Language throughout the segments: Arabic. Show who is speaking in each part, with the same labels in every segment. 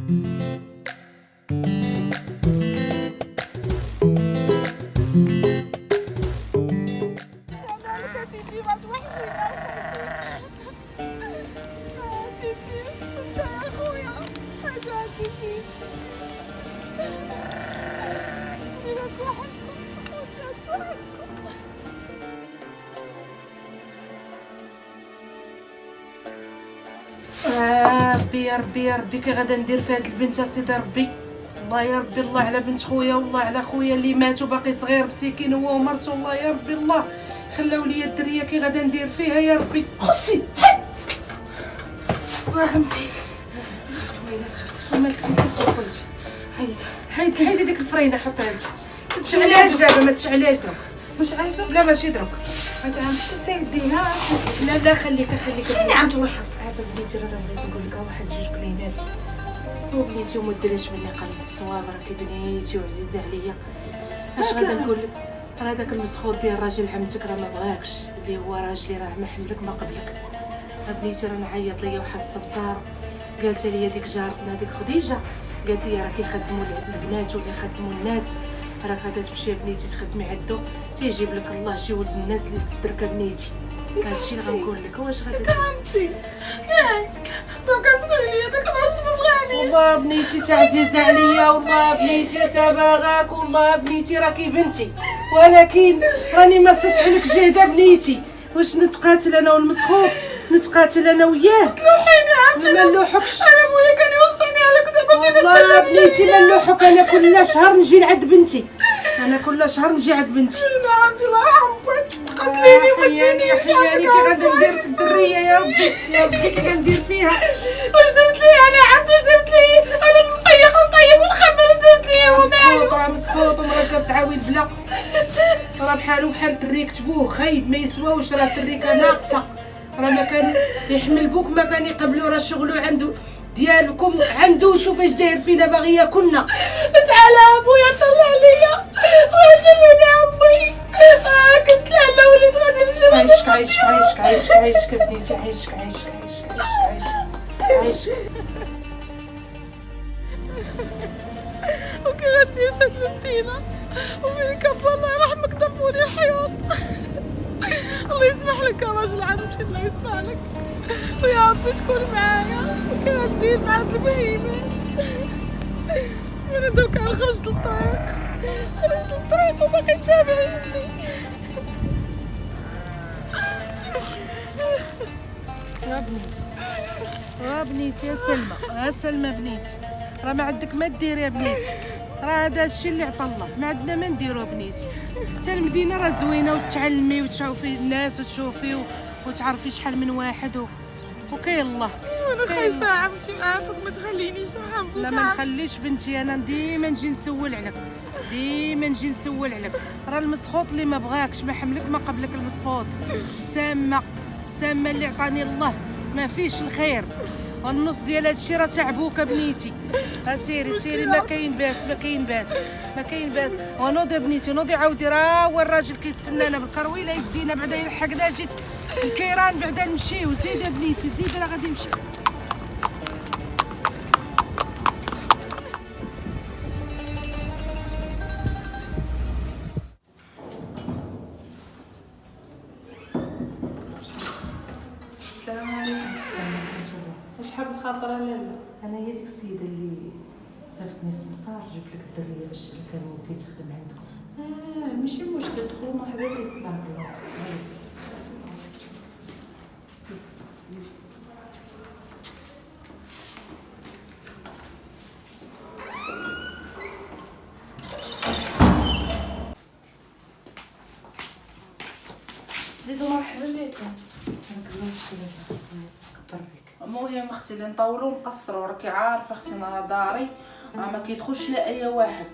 Speaker 1: تيتي ما توحشينا تيتي انت يا خويا اش عندي تيتي انا توحشكم خوتي توحشكم.
Speaker 2: ربي يا ربي يا ربي كي غادا ندير في هاد البنت اسيدي ربي. الله يا ربي الله على بنت خويا والله على خويا اللي مات وباقي صغير مسكين هو ومرته. الله يا ربي الله خلاو لي الدريه كي غادا ندير فيها يا ربي. خشي عمتي سخفت ويلي سخفت. مالك كنتي قلتي حيدي ديك الفرينه حطيها لتحت. تشعليهاش دابا ما تشعليهاش دروك. واش عايزك؟ لا ماشي دروك. ما تعرفش سيديها. لا خليك خليني عمتي الله يحفظك. عافاك بنتي راه بغيت نقول لك واحد جوج كلمات. وبنيتي وما ديريش مني قلبت الصواب راكي بنيتي وعزيزه عليا. اش غادا نقول لك؟ راه داك المسخوط ديال راجل عمتك راه ما بغاكش اللي هو راجلي راه ما حملك ما قبلك. بنيتي راه نعيط ليا واحد السمسار قالت لي ديك جارتنا ديك خديجه قالت لي راه كيخدموا البنات ولا يخدموا الناس راك غادا تمشي بنيتي تخدمي عندو تيجيب لك الله شي ولد الناس اللي يسترك بنيتي. هادشي اللي غنقول لك. واش غادا
Speaker 1: عمتي ياك دوكا تقولي لي داك الراجل ما بغانيش.
Speaker 2: والله بنيتي تا عزيزه عليا والله بنيتي تا باغاك والله بنيتي راكي بنتي ولكن راني ما صدت لك جهده بنيتي. واش نتقاتل انا والمسخوط نتقاتل انا وياه؟
Speaker 1: تلوحيني عمتي
Speaker 2: ما نلوحكش.
Speaker 1: انا بويا كان يوصيني عليك دابا فين
Speaker 2: والله بنيتي ما نلوحك. انا كل شهر نجي لعند بنتي. انا كل شهر نجي عند بنتي.
Speaker 1: لا عمتي الله يرحمك قتليني
Speaker 2: حياني يا حياني كي غادي ندير في الدريه يا ربي يا ربي كي غندير فيها.
Speaker 1: واش درت لي انا عمتي؟ درت لي انا نصيق ونطيب ونخمر. اش درت لي ومالو؟
Speaker 2: راه مسخوط ومركب تعاود بلا راه بحالو بحال التري كتبوه خايب ما يسواوش. راه التريكه ناقصه راه ما كان يحمل بوك ما كان يقبلو. راه شغلو عنده ديالكم عنده. شوف اش داير فينا باغي ياكلنا.
Speaker 1: تعالى ابويا طلع ليا وشوفني امي كنت لاله وليت غادي نمشي.
Speaker 2: عايشك بنيتي عايشك
Speaker 1: وكي غندير في هاد المدينه وفين كبر الله يرحمك ضموني الحيوط. الله يسمح لك يا راجل عمتي الله يسمح لك ويا ربي تكون معايا. وكي غندير مع هاد البهيمات وانا دوكا خرجت للطريق وباقي تابعيني.
Speaker 2: يا بنيتي يا سلمى بنيتي راه ما عندك ما ديري يا بنيتي. راه هذا الشيء اللي عطا الله ما عندنا ما نديرو بنيتي. حتى المدينه راه زوينه وتعلمي وتشوفي الناس وتشوفي وتعرفي شحال من واحد وكاين الله.
Speaker 1: وانا خايفه عمتي معافك ما تخلينيش نحب.
Speaker 2: لا ما نخليش بنتي. انا ديما نجي نسول عليك راه المسخوط اللي ما بغاكش ما حملك ما قبلك. المسخوط السامه اللي عطاني الله ما فيش الخير. والنص ديال هادشي راه تعبوك بنيتي. سيري ما كاين باس. ونوضي بنيتي نوضي عاودي. راه هو الراجل كيتسنانا بالكرويله يدينا بعدا يلحقنا. جيت الكيران بعدا نمشيو. زيد بنيتي زيد راه غادي نمشي. شحال الخاطر لالا. انا هي ديك السيده اللي صيفطني السمسار جبت لك الدريه باش كان كيتخدم عندكم.
Speaker 3: ماشي مشكل دخلوا مرحبا بك.
Speaker 2: بارك الله فيك.
Speaker 3: زيدوا مرحبا بك. المهم اختي اللي نطولوا ونقصروا راكي عارفه اختي انا داري ما كيدخلش لا اي واحد.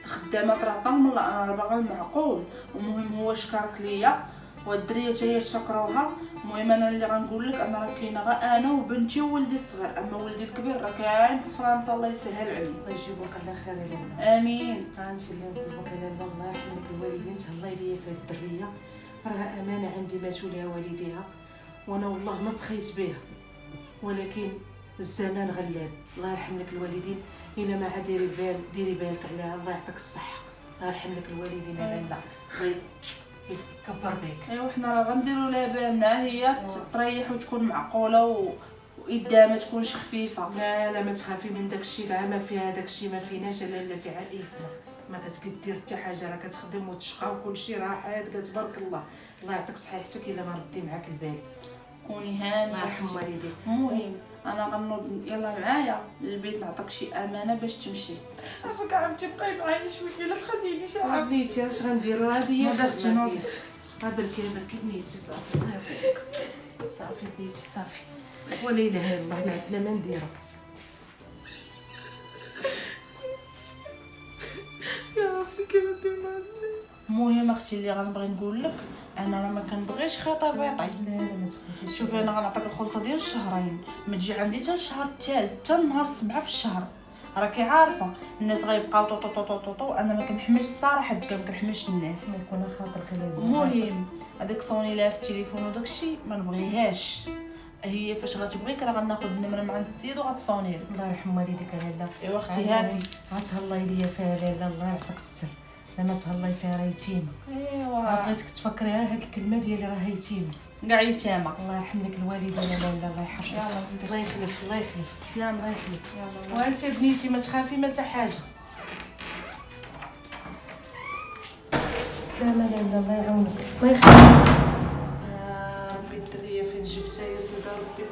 Speaker 3: الخدامه تعطاهم لا انا باغا المعقول. المهم هو شكرك ليا والدريه حتى هي شكروها. المهم انا اللي غنقول لك انا راه كاينه غير انا وبنتي وولدي الصغير. اما ولدي الكبير راه كاين في فرنسا الله يسهل عليه.
Speaker 2: الله يجيبوك على خير يا لاله.
Speaker 3: امين.
Speaker 2: انت اللي نطلبك يا لاله الله يرحمك الوالدين تهلاي ليا في هاد الدريه. راها امانه عندي ماتوا ليها والديها وانا والله ما سخيت بها ولكن الزمان غلاب. الله يرحم لك الوالدين. الا ما عاد ديري بالك عليها. الله يعطيك الصحه. الله يرحم لك الوالدين. لاله الله يكبر بك.
Speaker 3: ايوا حنا راه غنديروا لها بالنا هي تريح وتكون معقوله وقدامها ما تكونش خفيفه.
Speaker 2: لا ما تخافي من داكشي. لا ما فيها داكشي، ما فيناش لا في عائلتنا. ما كتدير حتى حاجه، راه كتخدم وتشقى وكلشي راحات. كتبارك الله. الله يعطيك صحيحتك الا ما ردي معاك البال.
Speaker 3: كوني هانيه.
Speaker 2: الله يرحم والديك.
Speaker 3: المهم انا غنوض يلا معايا للبيت نعطيك شي امانه باش تمشي.
Speaker 1: عافاك عمتي بقاي معايا شويه لا تخلينيش عمتي.
Speaker 2: بنيتي اش غنديروا؟ هذه هي
Speaker 3: نوض اختي،
Speaker 2: الخدمة
Speaker 3: نوض.
Speaker 2: بنيتي. بركي بنيتي صافي. الله يرحمك. صافي بنيتي صافي. ولا اله الا الله ما عندنا ما نديرو.
Speaker 1: يا ربي كيف ندير مع الناس.
Speaker 3: المهم اختي اللي غنبغي نقول لك انا راه ما كنبغيش خطابيطي.
Speaker 2: لا ما تخافيش.
Speaker 3: شوفي انا غنعطيك الخلطه ديال الشهرين، ما تجي عندي حتى الشهر الثالث حتى نهار 7 في الشهر. راكي عارفه الناس غيبقاو طو طو طو طو طو. انا ما كنحملش الصراحه، ما كنحملش الناس.
Speaker 2: ما يكون خاطرك على
Speaker 3: المهم هذيك صوني لها في التليفون وداكشي ما نبغيهاش. هي فاش غتبغيك راه غناخذ النمره من عند السيد وغتصوني لك.
Speaker 2: الله يرحم والديك لاله.
Speaker 3: ايوا اختي هاكي.
Speaker 2: غتهلاي ليا فيها لاله. الله يعطيك الستر. لما تهلاي فيها راه يتيمه.
Speaker 3: ايوا
Speaker 2: بغيتك تفكريها هاد الكلمه ديالي راه يتيمه.
Speaker 3: كاع يتامى.
Speaker 2: الله يرحم لك الوالدين لاله. الله يحفظك.
Speaker 3: يلا زيدي
Speaker 2: الله يخلف. الله يخلف.
Speaker 3: سلام.
Speaker 2: الله يخلف.
Speaker 3: يلا
Speaker 2: وانت بنيتي ما تخافي ما حتى حاجه. سلامة لاله. الله يعاونك. الله يخليك. يا ربي الدريه فين جبتها يا سيدي ربي.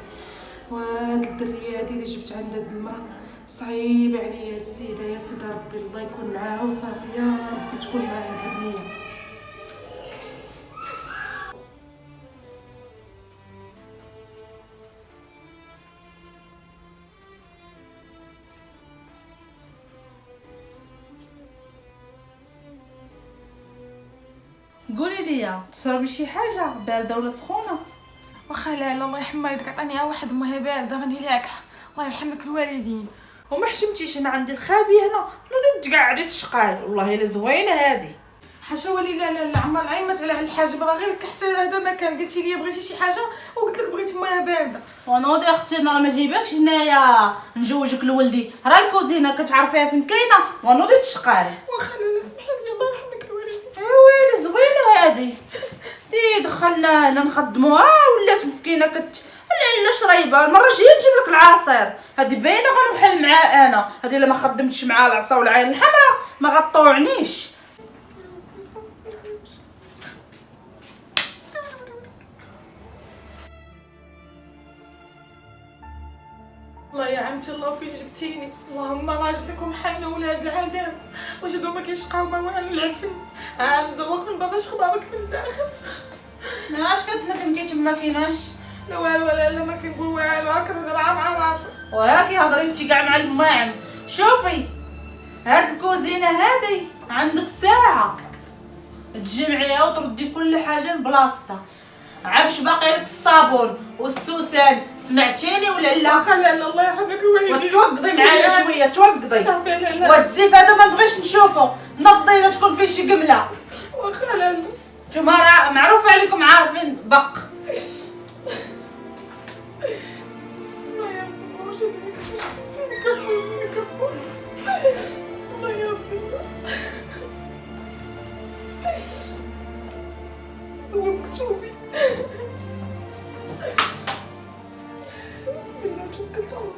Speaker 2: وهاد الدريه هادي اللي جبت عند هاد المراه صعيب عليا هاد السيده يا سيدي ربي. الله يكون معاها وصافي. يا ربي تكون معايا هاد البنيه.
Speaker 3: قولي لي تشربي شي حاجه بارده ولا سخونه؟
Speaker 1: واخا لا الله يرحم والديك عطاني واحد موها بارده غندير لك. الله يرحم لك الوالدين.
Speaker 3: وما حشمتيش انا عندي الخابيه هنا ولا تقعدي تشقاي. والله الا زوينه هذه.
Speaker 1: حاشا ولي لا عمر عيمت على الحاجب راه غير حتى هذا ما كان. قلتي لي بغيتي شي حاجه وقلت لك بغيت موها بارده.
Speaker 3: ونوضي اختي انا ما جايباكش هنايا نجوجك لولدي. راه الكوزينه كتعرفيها فين كاينه ونوضي تشقاي.
Speaker 1: واخا لا سمحي لي الله يرحم لك الوالدين.
Speaker 3: ويلي زوينه هذه. دي دخلنا هنا نخدموها ولات مسكينه لا شريبه. المره الجايه نجيب لك العصير. هذه باينه غنوحل معاه انا. هذه الا ما خدمتش معاه العصا والعين الحمراء ما غطوعنيش.
Speaker 1: الله يا عمتي الله فين جبتيني. اللهم راجلكم حين ولاد العذاب. واش هادو ما كيشقاو ما والو العفن. مزوق من بابا شخبابك من الداخل.
Speaker 3: اش كتنكنكي تما كايناش؟
Speaker 1: لا والو لا ما كنقول والو. هاك تهضر مع راسك.
Speaker 3: وهاكي هضري انت كاع مع الماعن. شوفي هاد الكوزينه هذه عندك ساعه تجمعيها وتردي كل حاجه لبلاصتها. عبش باقي لك الصابون والسوسان. سمعتيني ولا لا؟
Speaker 1: واخا لا الله يرحم لك الوالدين.
Speaker 3: وتوقضي معايا شويه توقضي.
Speaker 1: صافي لا
Speaker 3: وهاد الزيف هذا ما نبغيش نشوفو. نفضي الا تكون فيه شي قمله.
Speaker 1: واخا لا
Speaker 3: نتوما راه معروف عليكم عارفين بق.
Speaker 1: الله يا ربي واش فين كبر. الله يا ربي. هو مكتوبي. بسم الله توكلت على الله.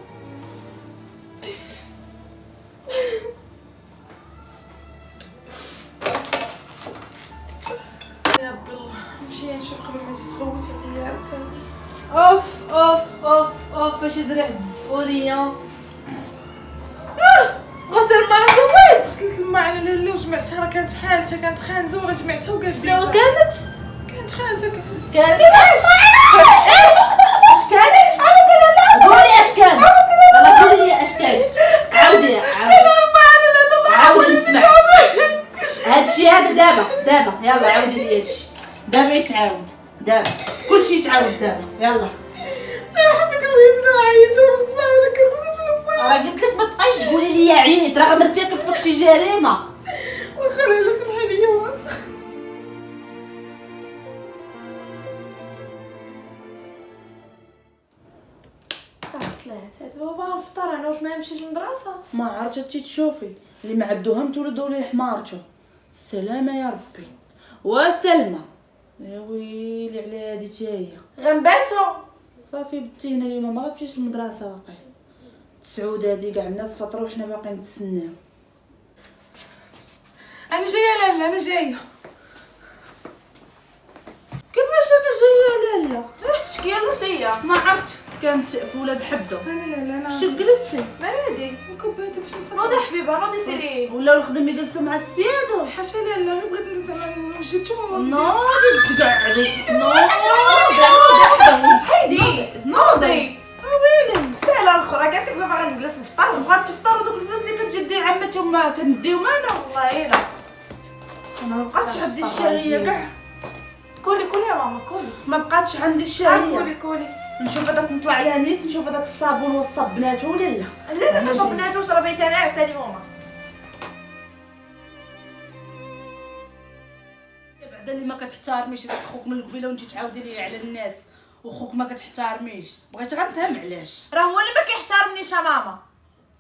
Speaker 1: يا ربي الله نمشي نشوف قبل ما تجي تغوتي عليا عاوتاني.
Speaker 3: اوف اوف اوف اوف اش دريح الزفوريه. غسل المعجون وين؟
Speaker 1: غسلت الماء على لاله وجمعتها. راه كانت حالتها كانت خانزه وراه جمعتها وقاديتها.
Speaker 3: شنو كانت؟
Speaker 1: كانت خانزه.
Speaker 3: كانت اش؟ اش كانت؟ قولي اش كانت. يلا قولي لي اش كانت. عاودي عاودي نسمع. هادشي هذا دابا يلا عاودي لي هادشي. دابا يتعاود دابا كلشي يتعاود دابا يلا.
Speaker 1: حبك الوالدين عيطوا ونسمع ولا كنغسل في الماء.
Speaker 3: راه قلت لك ما تبقايش تقولي لي عييت. راه غنرتكب فيك شي جريمه.
Speaker 1: واخا لا سمحي لي.
Speaker 4: صافي طلعت هذا
Speaker 1: دابا باغا نفطر انا، واش ما نمشيش للمدرسه؟
Speaker 3: ما عرفتش هادشي تشوفي اللي ما عندهم تولدوا ليه حمارته. السلامه يا ربي. وسلمى يا ويلي على هادي تا هي.
Speaker 1: غنباتو
Speaker 3: صافي بنتي هنا اليوم ما غتمشيش للمدرسه واقيلا. تسعود هادي كاع الناس فطروا وحنا باقيين نتسناو.
Speaker 2: انا جايه لاله، انا جايه.
Speaker 3: كيفاش انا جايه لالا؟
Speaker 1: شكي يلا جايه.
Speaker 3: ما عرفتش كانت في ولاد حبدو.
Speaker 2: انا لاله انا.
Speaker 3: شو جلستي؟
Speaker 1: مريدي
Speaker 2: نكب هذا باش نفطر.
Speaker 1: نوضي حبيبه نوضي سيري.
Speaker 3: ولاو الخدم يجلسوا مع السيادة.
Speaker 2: حاشا لاله، غير بغيت زعما وجدتهم.
Speaker 3: نوضي تقعدي.
Speaker 1: هيدي
Speaker 3: نوضي. ويلي
Speaker 1: سهله الاخرى قالت لك ما باغا نجلس نفطر.
Speaker 3: بغات تفطر دوك الفلوس اللي كتجي دير عمتهم ما كنديهم انا.
Speaker 1: والله الا
Speaker 3: انا ما بقاتش عندي الشهيه كاع.
Speaker 1: كولي يا ماما كولي.
Speaker 3: ما بقاتش عندي الشهيه.
Speaker 1: كولي
Speaker 3: نشوف هذاك نطلع لها نيت، نشوف هذاك الصابون وصب بناته ولا لا.
Speaker 1: لا ما صبناتو شربيت انا عسل اليوم.
Speaker 3: بعدا اللي ما كتحترميش داك خوك من القبيله وانت تعاودي ليه على الناس وخوك ما كتحترميش. بغيت غنفهم علاش.
Speaker 1: راه هو اللي ما كيحترمنيش يا ماما.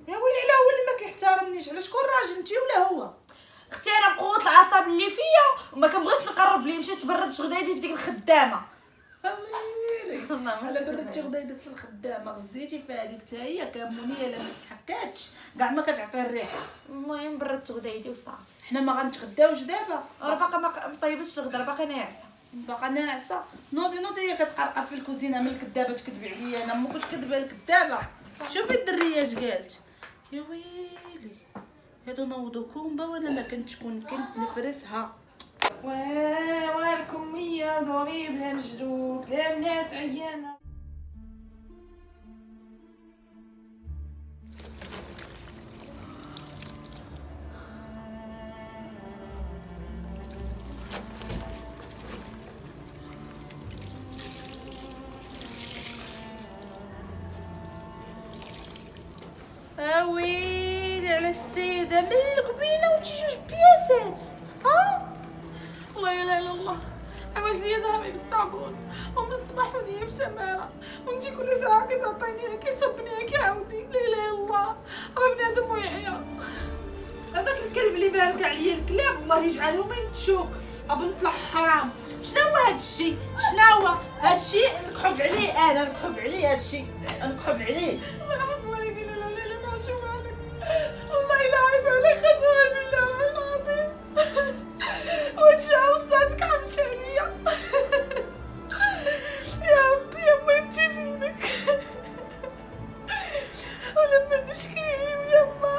Speaker 3: يا ويلي علاه هو اللي ما كيحترمنيش. علاش كون راجل انت ولا هو؟
Speaker 1: اختي انا بقوه العصب اللي فيا وما كنبغيش نقرب ليه. مشيت برد غدايدي في ديك الخدامه.
Speaker 3: ويلي
Speaker 1: والله ما
Speaker 3: على
Speaker 1: كنت
Speaker 3: بردتي غدايدك في الخدامه غزيتي في هذيك حتى هي كمونيه لا ما تحكاتش كاع ما كتعطي الريحه.
Speaker 1: المهم بردت غدايدي وصافي.
Speaker 3: حنا ما غنتغداوش دابا.
Speaker 1: راه باقا ما طيبتش الغدا، راه باقي ناعسه.
Speaker 3: باقا ناعسه. نوضي هي كتقرقب في الكوزينه من الكدابه تكذبي عليا. انا ما كنتش كذبه الكدابه. شوفي الدريه اش قالت. يا ويلي هادو نوضو كومبا وانا ما كنتش كنت نفرسها.
Speaker 2: والكمية ضريب لا مجروك لا ناس عيانة.
Speaker 3: ويلي على السيده من القبيله وانتي جوج بياسات. ها
Speaker 2: الله لا اله الا الله. عواج ليا ذهبي بالصابون ومن الصباح وليا في شمالة وانتي كل ساعة كتعطينيها كيصبنيها كيعاودي. لا اله الا الله، راه بنادم ويعيا.
Speaker 3: هذاك الكلب اللي بارك عليا الكلاب الله يجعله ما ينتشوك. بنت الحرام شنو هو هذا الشيء؟ شنو هو هذا الشيء؟ نكحب عليه انا، نكحب عليه هذا الشيء، نكحب عليه.
Speaker 2: الله يرحم والدي. لا لا لا ما شو مالك، والله لا عيب عليك قسما بالله العظيم. وانتي عوصاتك عملت عليا. يا ربي يا ما يبكي فينك. ولما نشكيه يما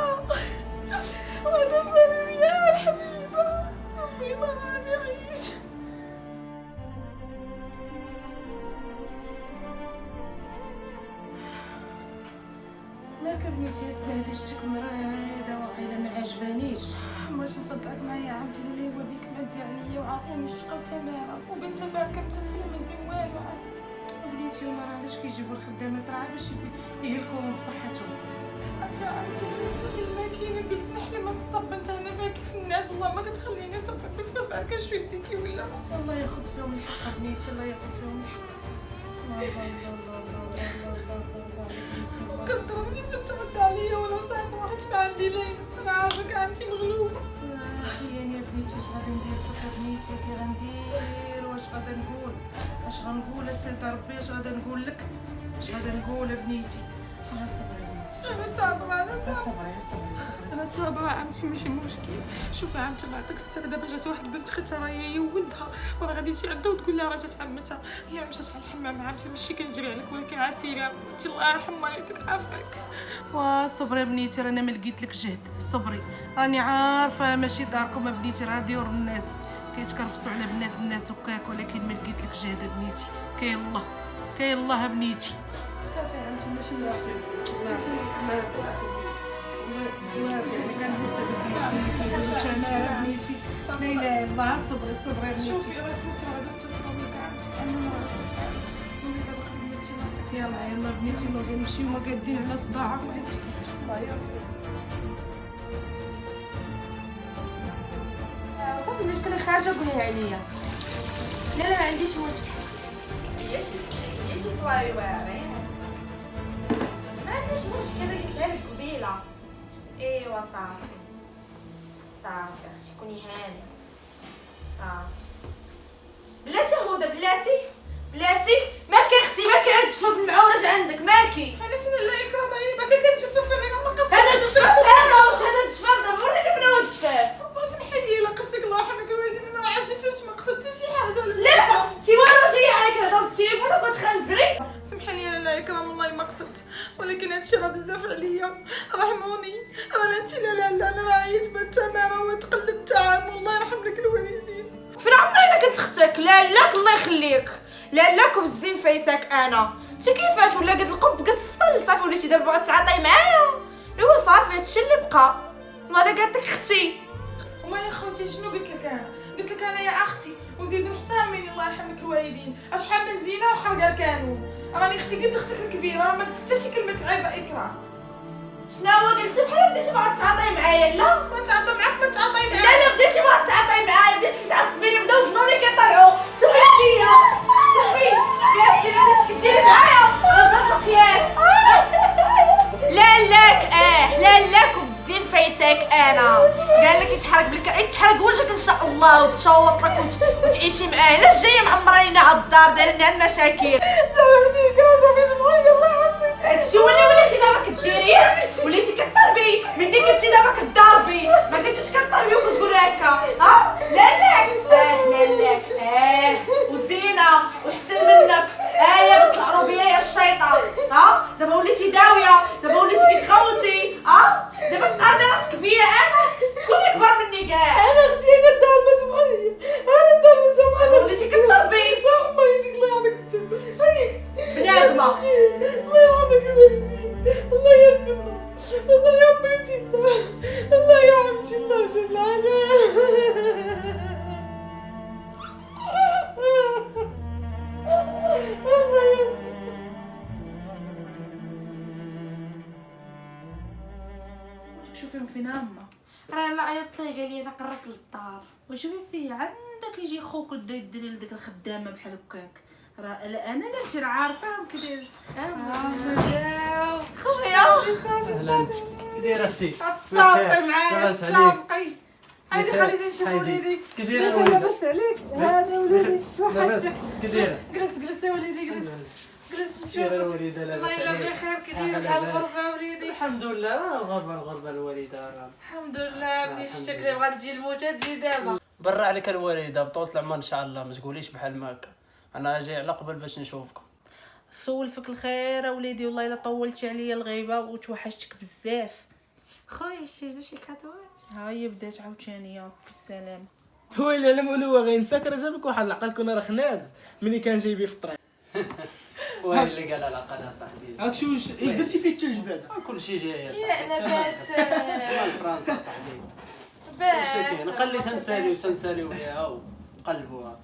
Speaker 2: وانا صار يا الحبيبه امي ما غادي اعيش.
Speaker 3: مالك بنتي هادي شتك مريضه واقيلا ما عجبانيش.
Speaker 2: باش نصدقك معايا عمتي اللي هو بيك معدي عليا وعاطيني الشقه وتماره وبنتها باكا متفله ما ندير والو. عمتي
Speaker 3: بنتي هما راه علاش كيجيبوا الخدامات راه باش يهلكوهم في صحتهم.
Speaker 2: عمتي انت الماكينه قلت نحلم ما تصب انت هنا فيها كيف الناس. والله ما كتخليني نصب بالفم هكا شو يديكي ولا.
Speaker 3: الله ياخذ فيهم الحق بنيتي، الله ياخذ فيهم الحق. الله
Speaker 2: كضربني تتعدى عليا وانا صعب واحد ما عندي لين. انا عارفك عمتي مغلوبه.
Speaker 3: خياني يا بنيتي. اش غادي ندير فيك يا بنيتي؟ كي غندير واش غادا نقول؟ اش غنقول السيد ربي؟ اش غادا نقول لك؟ اش غادا نقول يا بنيتي؟ انا صبري يا بنيتي.
Speaker 2: انا صابره انا صابره.
Speaker 3: صبري.
Speaker 2: انا صابره عمتي ماشي مشكل. شوفي عمتي الله يعطيك الصحه. دابا جات واحد بنت اختها راهي هي وولدها وراه غادي تجي عندها وتقول لها راه جات عمتها. هي مشات على الحمام عمتي ماشي كنجري عليك ولكن عسيره. انت الله يرحم والديك عافاك.
Speaker 3: وصبري يا بنيتي رانا ما لقيت لك جهد. صبري راني عارفه ماشي داركم يا بنيتي، راه ديور الناس كيتكرفسوا على بنات الناس وكاك، ولكن ما لقيت لك جهد يا بنيتي. كاين الله يا بنيتي.
Speaker 2: صافي عمتي ماشي مشكل.
Speaker 3: لا اله الا الله. صبري يا بنيتي.
Speaker 2: شوفي راه الفلوس راه غادا تصرفهم لك عمتي. انا ما غنصرفها لك. ولي دابا خدمتي
Speaker 3: يلا بنيتي نوضي نمشيو ما قادين على صداعك بنيتي. الله يرحمك.
Speaker 1: صافي المشكله خارجه قوليها عليا. لا ما عنديش مشكل. يا شي صواري واعرين. ما
Speaker 4: علاش المشكله قلتها لك قبيله. ايوا صافي صافي اختي كوني هانيه صافي. بلاتي هدى بلاتي مالكي اختي مالكي هاد الشفاف المعوج عندك مالكي.
Speaker 1: علاش انا لا يكرم عليا باقي كنشوف انا ما قصدتش.
Speaker 4: هذا الشفاف انا واش هذا الشفاف دابا وريني من هو هاد الشفاف.
Speaker 1: سمحي لي لا قصدك الله يرحمك الوالدين انا ما عجبتش ما قصدتش شي حاجه ولا
Speaker 4: لا ما قصدتي والو جايه عليك هضر في التليفون وكتخنزري.
Speaker 1: سمحي لي انا لا يكرم والله ما قصدت ولكن هادشي راه بزاف عليا رحموني. انا انت لا انا ما عييت بالتماره وتقلد الطعام والله يرحم لك الوالدين.
Speaker 4: فين عمري انا كنت اختك لاك الله يخليك لاك وبالزين فايتك انا. انت كيفاش ولا قد القب قد السطل صافي وليتي دابا باغا تعاطي معايا. ايوا صافي هادشي اللي بقى والله انا قالت لك اختي.
Speaker 1: وما يا خوتي شنو قلت لك انا؟ قلت لك انا يا اختي وزيدوا احترميني الله يرحمك الوالدين. اشحال من زينه وحرقه الكانون. راني اختي قلت اختك الكبيره ما قلت حتى شي كلمه عيبه اكراه.
Speaker 4: شنو هو قلتي بحال بديتي باغا تعاطي معايا؟ لا
Speaker 1: ما تعاطى معاك ما تعاطي معايا.
Speaker 4: لا بديتي باغا تعاطي معايا بديتي كتعصبيني بداو جنوني كيطلعوا. شوفي انتيا شوفي قالتي لي بديتي كديري معايا رزقت القياس. لاك وبالزين فايتك انا. قال لك يتحرق وجهك ان شاء الله وتشوط لك وتعيشي معاه. علاش جايه معمرينا على الدار دايرين المشاكل؟
Speaker 1: صافي صافي سمحي الله يرحمك.
Speaker 4: هادشي وليتي دابا كديريه وليتي كطربي مني كنتي دابا كضربي ما كنتيش كطربي وكتقولي هكا. لاك وزينه وحسن منك. يا بنت العروبيه يا الشيطان. دابا وليتي داويه دابا وليتي كتغوتي. دابا تقارني راسك بيا انا شكون اكبر مني كاع؟
Speaker 1: انا اختي انا الظالمه سمحي لي انا الظالمه سمحي لي.
Speaker 4: وليتي كطربي
Speaker 1: لا عمري يديك الله يعطيك السم.
Speaker 4: بنادمه.
Speaker 1: الله يرحمك الوالدين. الله يرحم الله يا حبيبتي الله يا حبيبتي الله جل وعلا.
Speaker 3: شوفي فين هما
Speaker 4: راه لا عيطت لي قال لي انا قربت للدار.
Speaker 3: وشوفي فيه عندك يجي خوك ودا يديري لديك الخدامه بحال هكاك. راه لا انا لا انت راه عارفاهم كدير.
Speaker 4: خويا
Speaker 5: اهلا كي دايره اختي؟
Speaker 1: تصافي معايا
Speaker 5: لاباس عليك؟
Speaker 1: تصافي. هايدي خليني نشوف وليدي.
Speaker 5: كي دايره
Speaker 1: لاباس عليك هذا وليدي توحشت.
Speaker 5: كي دايره؟
Speaker 1: جلس يا وليدي جلس نشوف.
Speaker 5: دايره الوالده لاباس
Speaker 1: الله يلا
Speaker 5: عليك؟
Speaker 1: بخير كي داير بحال الغربه وليدي.
Speaker 5: الحمد لله الغربه الوالده راه
Speaker 1: الحمد لله ملي شفتك اللي بغات تجي الموتة تجي دابا.
Speaker 5: برا عليك الوالده بطولة العمر ان شاء الله ما تقوليش بحال ما هكا. انا جاي على قبل باش نشوفكم.
Speaker 3: سولفك الخير اوليدي والله الا طولتي عليا الغيبه وتوحشتك بزاف.
Speaker 4: خويا شي كادوات.
Speaker 3: ها هي بدات عاوتاني يا ربي بالسلامه.
Speaker 6: ويلي على من هو غينساك راه جابك واحد العقل كون راه خناز ملي كان جايبيه في الطريق.
Speaker 5: وين اللي قال على قناه صاحبي؟
Speaker 6: هاك شي واش درتي فيه الثلج بعدا.
Speaker 5: كل شيء جاي يا
Speaker 4: يا
Speaker 5: صاحبي.
Speaker 4: لاباس
Speaker 5: مال فرنسا صاحبي. كلشي كاين نخلي تنساليو بها وقلبوها.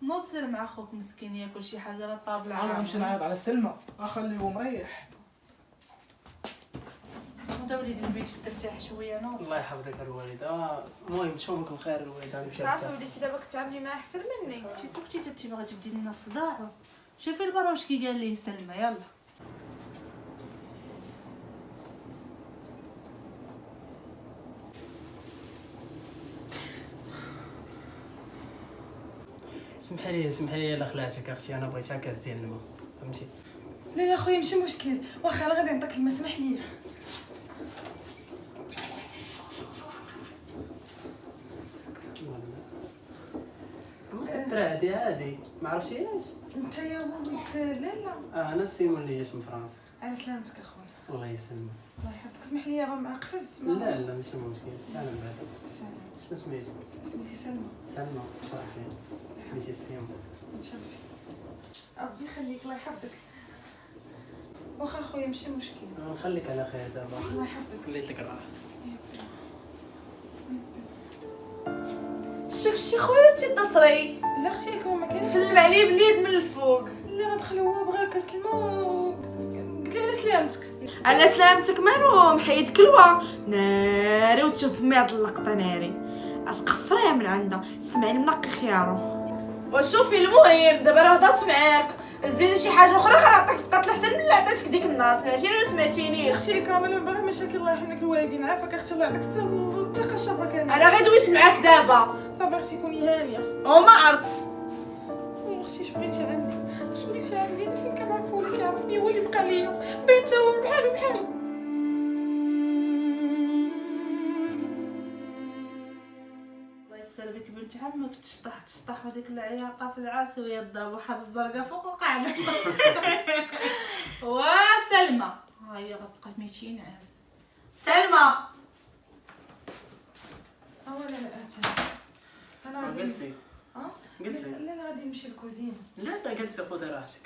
Speaker 3: نوض سير مع خوك مسكين ياكل شي حاجه لا طابله
Speaker 6: انا غنمشي نعيط على سلمى غنخليه مريح.
Speaker 3: انت وليدي لبيتك ترتاح شويه نوض.
Speaker 5: الله يحفظك الوالده. المهم تشوفك بخير الوالده.
Speaker 4: صافي وليتي دابا كتعاملي معاه احسن مني.
Speaker 3: شي سكتي تتي باغا تبدي لنا الصداع. شوفي البروش كي قال ليه سلمى يلا.
Speaker 5: سمحي لي لا خلعتك اختي انا بغيتها كاس ديال الماء فهمتي.
Speaker 1: لا خويا ماشي مشكل واخا انا غادي نعطيك الماء سمح لي.
Speaker 5: كتر عادي ما عرفتيش.
Speaker 1: انت يا ولد لا
Speaker 5: انا السيمون اللي جيت من فرنسا.
Speaker 1: على سلامتك اخويا.
Speaker 5: الله يسلمك.
Speaker 1: الله يحفظك سمح لي راه ما قفزت.
Speaker 5: لا ماشي مشكل. سلام بعدا.
Speaker 1: سلام.
Speaker 5: شنو سميتي؟
Speaker 1: سميتي سلمى.
Speaker 5: سلمى صافي. سميتي السيمون.
Speaker 1: متشرفين. ربي يخليك الله يحفظك. واخا خويا ماشي مشكل.
Speaker 5: نخليك على خير دابا.
Speaker 1: الله يحفظك.
Speaker 5: خليت لك الراحه.
Speaker 4: شي خويا تيتصري
Speaker 1: لا اختي ياك ما كاينش.
Speaker 4: سلم عليه باليد من الفوق.
Speaker 1: لا ما دخل هو بغى كاس الماء قلت لي على سلامتك.
Speaker 4: على سلامتك مالو محيد كلوه ناري وتشوف مية اللقطه ناري اتقفريها من عندها. سمعني منقي خيارو. وشوفي المهم دابا راه هضرت معاك زيدي شي حاجه اخرى غنعطيك القتل احسن من اللي عطيتك ديك النهار. سمعتيني ولا سمعتيني؟
Speaker 1: اختي كامل ما باغي مشاكل، الله يرحم لك الوالدين، عافاك اختي، الله يعطيك الثقه الشابه كامل.
Speaker 4: انا غير دويت معاك دابا.
Speaker 1: صافي اختي كوني هانيه.
Speaker 4: وما عرفت
Speaker 1: اختي اش بغيتي عندي، اش بغيتي عندي، انا فين كنعرفو لك يعرفني هو اللي بقى ليا، باين تا هو بحالو بحالك.
Speaker 3: الله يسر بك بنت عمك، تشطح وديك العياقه في العاس وهي الضرب واحد الزرقاء فوق وقعنا. وسلمى ها هي غتبقى 200 عام.
Speaker 4: سلمى.
Speaker 1: اولا اتى انا غادي
Speaker 5: جلسي جلسي.
Speaker 1: لا لا غادي نمشي للكوزينه.
Speaker 5: لا جلسي خذي راحتك.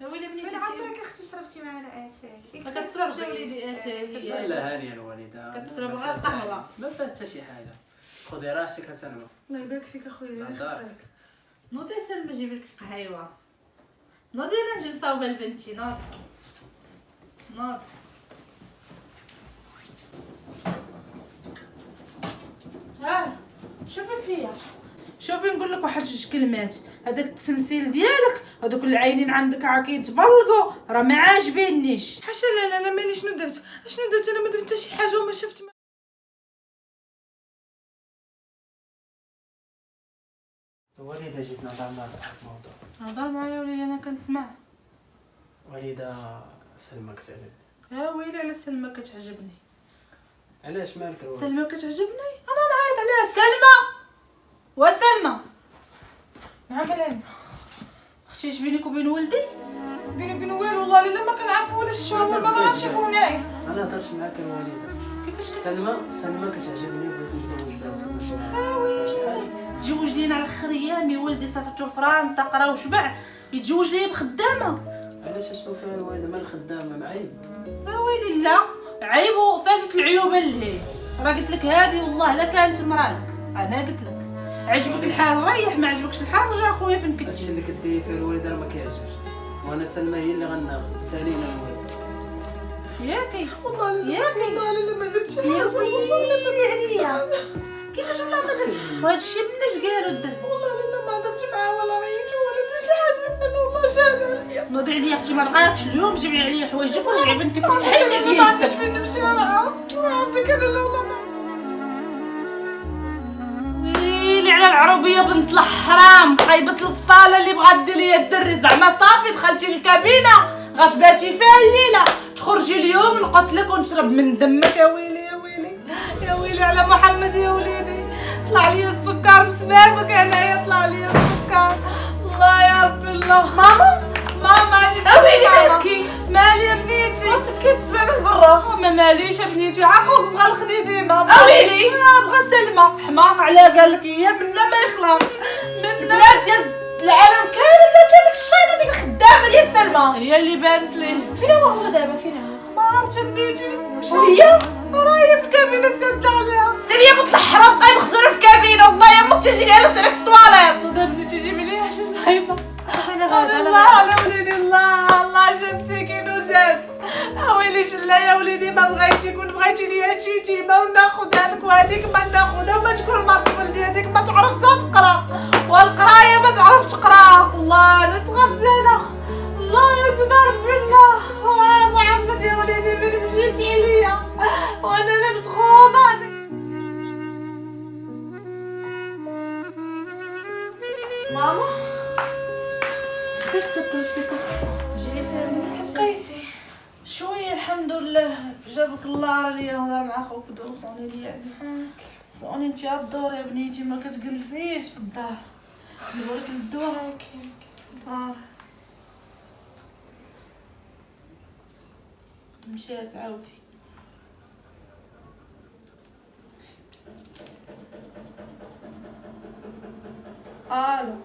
Speaker 3: يا ويلي بنيتي
Speaker 4: فين عمرك اختي شربتي معنا اتاي؟
Speaker 3: ما كتشربش يا وليدي اتاي.
Speaker 5: لا هانيه الوالده،
Speaker 3: كتشرب غير القهوه.
Speaker 5: ما فات حتى شي حاجه. خذي راحتك سلمى.
Speaker 1: الله يبارك فيك اخويا.
Speaker 5: دارك.
Speaker 3: نوضي سلمى جيب لك القهيوه. نوضي انا نجي نصاوبها لبنتي. نوض نوض. ها شوفي فيا، شوفي نقول لك واحد جوج كلمات. هذاك التمثيل ديالك، هذوك العينين عندك عا كيتبلقوا، راه ما عاجبينيش.
Speaker 1: حاشا لا لا لا مالي. شنو درت انا؟ ما درت حتى شي حاجه وما شفت
Speaker 5: وليده جيت نهضر معاك في الموضوع.
Speaker 3: هضر معايا وليدي انا كنسمع.
Speaker 5: وليده سلمى كتعجبني.
Speaker 3: يا ويلي على سلمى كتعجبني.
Speaker 5: علاش مالك الوالده؟
Speaker 3: سلمى كتعجبني، انا نعيط عليها. سلمى وسلمى
Speaker 1: عملان
Speaker 3: اختي اش بينك وبين ولدي؟
Speaker 1: بيني وبين والو والله لا ما كنعرفو ولا شتو هو ما عرفتش يشوفو هنايا.
Speaker 5: انا هضرت معاك الوالده.
Speaker 3: كيفاش
Speaker 5: سلمى كتعجبني وبغيت نتزوج بها.
Speaker 3: تزوج لينا على الخريامي؟ ولدي صافتو فرنسا قرا وشبع، يتزوج ليا بخدامه؟
Speaker 5: علاش اشنو فيها الوالده؟ مال الخدامه معيب.
Speaker 3: يا ويلي لا عيب وفاتت العيوب اللي راه قلت لك هذه والله لا كانت مرالك. انا قلت لك عجبك الحال ريح، ما عجبكش الحال رجع خويا فين كنتي.
Speaker 5: هادشي اللي كديري فيه الوالده راه ما كيعجبش، وانا سلمى هي اللي غناخذ سالينا الوالده.
Speaker 3: ياكي
Speaker 1: والله لا
Speaker 3: ياكي
Speaker 1: والله لا ما درت شي
Speaker 3: يا
Speaker 1: حاجه.
Speaker 3: ويلي عليا كيفاش والله ما درتش وهذا الشيء مناش قالوا الدرب.
Speaker 1: والله لا ما درت معاه ولا ريتو ولا حتى شي حاجه. انا والله شاهده عليا.
Speaker 3: نوضي عليا اختي ما نلقاكش اليوم، جيبي عليا حوايجك ورجعي بنتك
Speaker 1: حيد
Speaker 3: تحيد
Speaker 1: ما
Speaker 3: عليا.
Speaker 1: عنديش فين نمشي. انا عرفتك انا لا والله ما.
Speaker 3: ويلي على العروبيه بنت الحرام، خايبه الفصاله اللي بغات دير ليا الدري. زعما صافي دخلتي للكابينه غتباتي فيها الليله، تخرجي اليوم نقتلك ونشرب من دمك. يا ويلي يا ويلي يا ويلي على محمد يا وليدي. طلع لي السكر بسبابك انايا، طلع لي السكر. الله يا ربي الله. ماما جيت.
Speaker 4: ويلي مالكي؟
Speaker 3: مالي يا بنيتي؟
Speaker 4: صوتك كيتسمع من برا.
Speaker 3: ما ماليش يا بنيتي، عاخوك بغا الخديديمه.
Speaker 4: ويلي
Speaker 3: بغا سلمى. حماق عليها قال لك هي منا ما يخلق منا.
Speaker 4: البنات ديال العالم كامل مات لها ديك الشيطه ديك الخدامه ديال سلمى.
Speaker 3: هي اللي بانت ليه.
Speaker 4: فين هو دابا؟ فين هو؟
Speaker 3: ما عرفتش بنيتي.
Speaker 4: هي
Speaker 3: راهي في الكابينه سد عليها.
Speaker 4: سيريا بنت الحرام بقاي مخزونه في كابينه. والله يا امك تجي لي على سلك الطواليط.
Speaker 3: نوضي بنيتي جيبي لي حاجه صايبه.
Speaker 4: فين
Speaker 3: الله على وليدي. الله جاب مسكين وزاد. ويلي شلا يا وليدي ما بغيتي. كون بغيتي ليا شي تيبه وناخذها لك، وهذيك ما ناخذها وما تكون مرت ولدي. هذيك ما تعرف حتى تقرا، والقرايه ما تعرف تقرا. الله انا سخفت انا. الله يا سيدي ربي الله. محمد يا وليدي فين مشيتي عليا وانا لابس خوضه.
Speaker 4: ماما
Speaker 3: كيف صدقتي كيف جيتي؟
Speaker 4: بقيتي
Speaker 3: شويه الحمد لله. جابك الله راني نهضر مع خوك دوصوني لي يعني. صوني انت الدور يا بنيتي ما كتجلسيش في الدار. نوريك الدواء. مشات عاودي. الو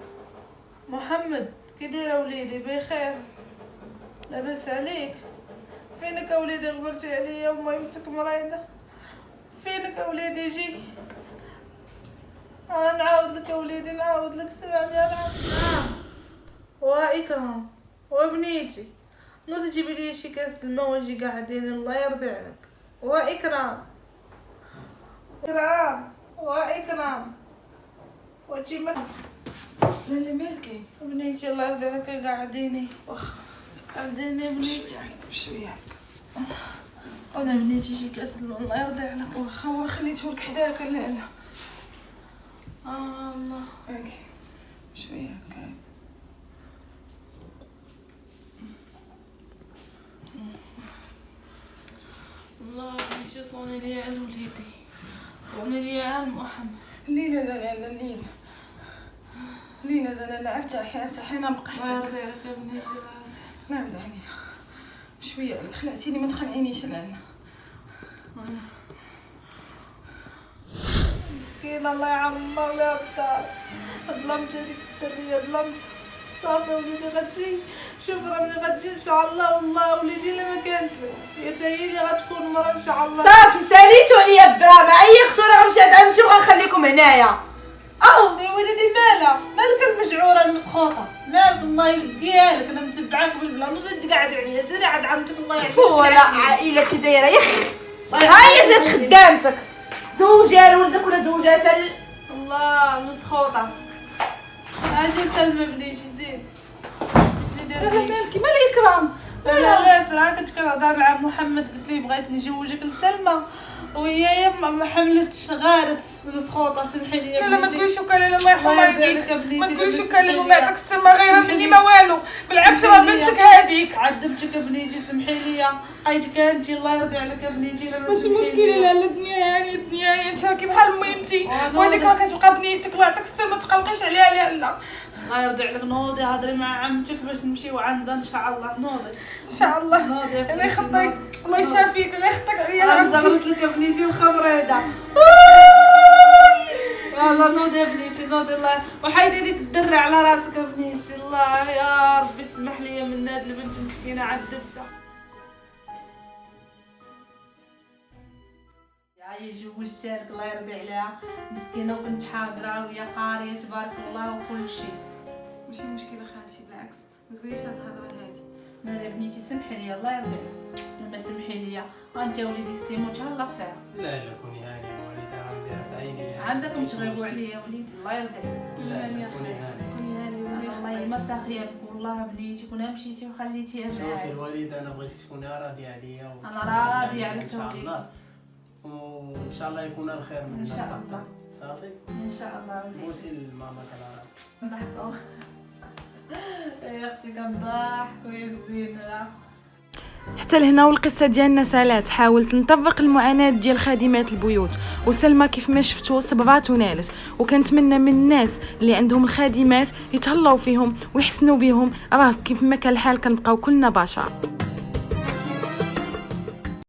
Speaker 3: محمد كي دايره وليدي؟ بخير لاباس عليك؟ فينك اوليدي؟ غبرتي عليا وميمتك مريضه. فينك اوليدي؟ جي نعاود لك اوليدي، نعاود لك. سمعني نعاود. واكرام وبنيتي نوضي جيبي لي شي كاس الماء ونجي قاعدين. الله يرضي عليك. واكرام واكرام وتجي
Speaker 2: لاله مالكي؟
Speaker 3: بنيتي الله يرضي عليك قاعديني قاعديني بنيتي
Speaker 2: بشويه هكا.
Speaker 3: انا بنيتي شي كاس الماء الله يرضي عليك.
Speaker 2: واخا خليته لك حداك لاله.
Speaker 3: الله
Speaker 2: هاكي بشويه هكا.
Speaker 3: الله بنيتي صوني لي على وليدي صوني لي على محمد.
Speaker 2: ليلى لا ليلى لا ارتاحي انا بقى
Speaker 3: الله يرضي عليك يا بنيتي
Speaker 2: لا دعني شويه خلعتيني ما تخلعينيش لاله.
Speaker 3: مسكينة الله يعمر لها الدار. ظلمت هذيك الدرية ظلمت صافي وليدي غتجي شوف راه ملي غتجي ان شاء الله والله وليدي الا ما كانت هي تا هي اللي غتكون مرة ان شاء الله.
Speaker 4: صافي ساليتو عليا الدراما اي خسوره غنمشي غنمشيو غنخليكم هنايا.
Speaker 3: يا وليدي مالها مالك المجعورة المسخوطة مالك الله يلقيها لك انا متبعاك بالبلا نوض تقعد عليا سيري عاد عمتك الله يعافيك.
Speaker 4: ولا عائله كي دايره يخ هاي جات خدامتك زوجها لولدك ولا زوجاتها
Speaker 3: الله المسخوطة. اجي سلمى بنيتي زيد
Speaker 2: لا مالكي مال اكرام؟
Speaker 3: لا ترى كنت كنهضر مع محمد قلت لي بغيت نجوجك لسلمى وهي ما حملتش غارت المسخوطه سمحي لي.
Speaker 2: لا ما تقوليش وكا لاله الله يرحمها يديك. ما تقوليش وكا لاله
Speaker 3: لاله
Speaker 2: الله يعطيك السما غير مني ما والو بالعكس راه بنتك هذيك.
Speaker 3: عذبتك يا بنيتي سمحي لي بقيتك انت الله يرضي عليك يا بنيتي.
Speaker 2: ماشي مشكله لاله الدنيا هانيه انت كي بحال ميمتي وهذيك ما كتبقى بنيتك الله يعطيك السما ما تقلقيش عليها لاله.
Speaker 3: الله يرضي عليك نوضي هضري مع عمتك باش نمشيو عندها ان شاء الله. نوضي
Speaker 2: ان شاء الله
Speaker 3: نوضي يا
Speaker 2: الله
Speaker 3: بنيتي
Speaker 2: يخطيك الله يشافيك الله يخطيك عليا
Speaker 3: انا
Speaker 2: عمتي.
Speaker 3: زغرت لك يا بنيتي وخمريضه. والله نوضي يا بنيتي نوضي الله وحيدي ديك الدرة على راسك يا بنيتي. الله يا ربي تسمح لي من هاد البنت مسكينه عذبتها. هي جوجتها لك الله يرضي عليها مسكينه وبنت حاضره وهي قاريه تبارك الله وكل شيء.
Speaker 2: ماشي مشكله خالتي بالعكس ما تقوليش هاد الهضره هادي.
Speaker 3: لا يا بنيتي سمحي لي الله يرضي عليك لما سمحي لي انت يا وليدي السيمو تهلا فيها.
Speaker 5: لا كوني هانيه والدة عم دير في عيني.
Speaker 3: عندكم تغيبوا عليا يا وليدي الله يرضي عليك.
Speaker 5: لا كوني هانيه.
Speaker 2: كوني هاني
Speaker 3: والله ما ساخيه بك والله بنيتي كون مشيتي وخليتيها
Speaker 5: شوفي
Speaker 3: معايا.
Speaker 5: الوالده انا بغيتك تكوني راضيه عليا
Speaker 3: أنا راضية عليك
Speaker 5: ان شاء
Speaker 3: وليدي.
Speaker 5: الله وان شاء الله يكون الخير من
Speaker 3: إن شاء الله.
Speaker 5: صافي
Speaker 3: ان شاء الله وليدي.
Speaker 5: بوسي لمامك على راسك.
Speaker 3: نضحكوا يا اختي كنضحك ويا زينه.
Speaker 1: حتى لهنا والقصه ديالنا سالات. حاولت نطبق المعاناه ديال خادمات البيوت وسلمى كيف ما شفتوا صبرات ونالت. وكنتمنى من الناس اللي عندهم الخادمات يتهلاو فيهم ويحسنوا بهم. راه كيف ما كان الحال كنبقاو كلنا بشر.